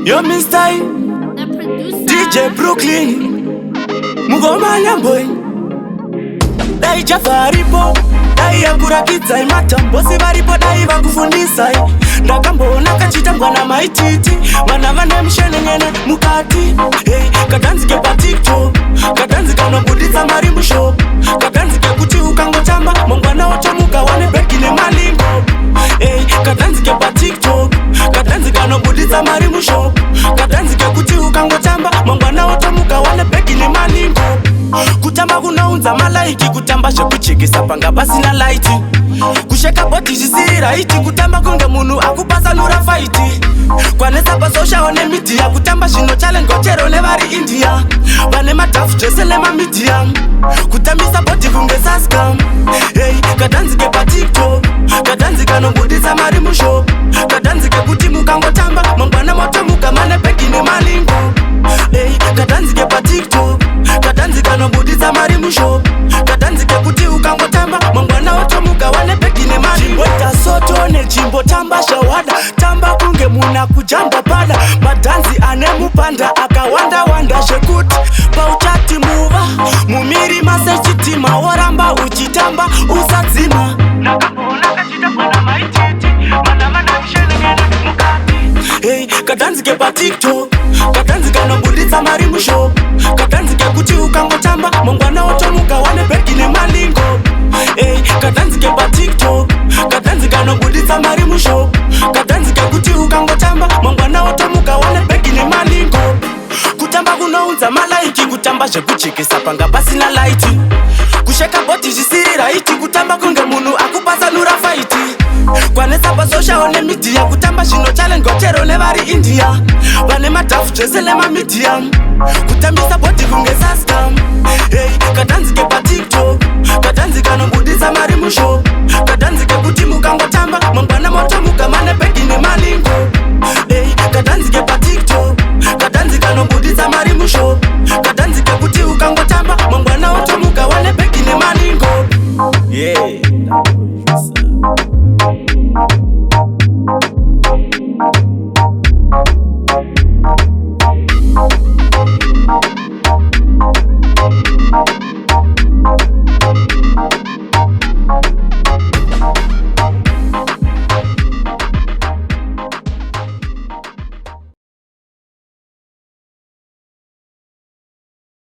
Yo Mr. The producer DJ Brooklyn Mugomanya boy Dai Jafaripo Dai yakurakidza imatambosi varipo dai vakufundisa ndakambona kachitambwa na maititi vana vane mushenengene mukati kakanzike pa TikTok kakanzike kanobuditsa mari mushop kakanzike kuti ukangotamba mangwana otomuka wane beki nemalingo kakanzike pa TikTok kakanzike kanobuditsa mari mushop kakanzike kuti ukangotamba mangwana otomuka wane beki nemalingo kutamba kunounza malaiki kutamba zvekuchekesa panga pasina light kusheka body zvisiri right kutamba kunge munhu akupasanura fight kwanesa pasocial nemedia kutamba zvino challenge chero nevari India vane madhafu zvese nemamedia kutambisa body kunge saskam katanzike pa TikTok katanzike kanobuditsa mari mushop katanzike kuti mukangotamba mangwana motomuka mane beki nemalingo katanzike pa TikTok katanzike kanobuditsa mari mushop katanzike kuti ukangotamba mangwana otomuka wane beki nemalingo soto nechimbo tamba shawada tamba kunge muna kujamba pada madhanzi ane mupanda akawanda wanda zvekuti pauchati muva mumiri masechitima woramba uchitamba usadzima nakambona kachitambwa na maititi vana vane mushenengene mukati katanzike pa TikTok katanzike kanobuditsa mari mushop katanzike kuti ukangotamba mangwana otomuka wane beki nemalingo katanzike pa TikTok katanzike kanobuditsa mari mushop katanzike kuti ukangotamba mangwana otomuka wane beki nemalingo kutamba kunounza malaiki kutamba zvekuchekesa panga pasina light kusheka body zvisiri right kutamba kunge munhu akupasanura fight kwanesa pasocial nemedia kutamba zvino challenge chero nevari India vane madhafu zvese nemamedia kutambisa body kunge saskam katanzike pa TikTok katanzike kanobuditsa mari mushop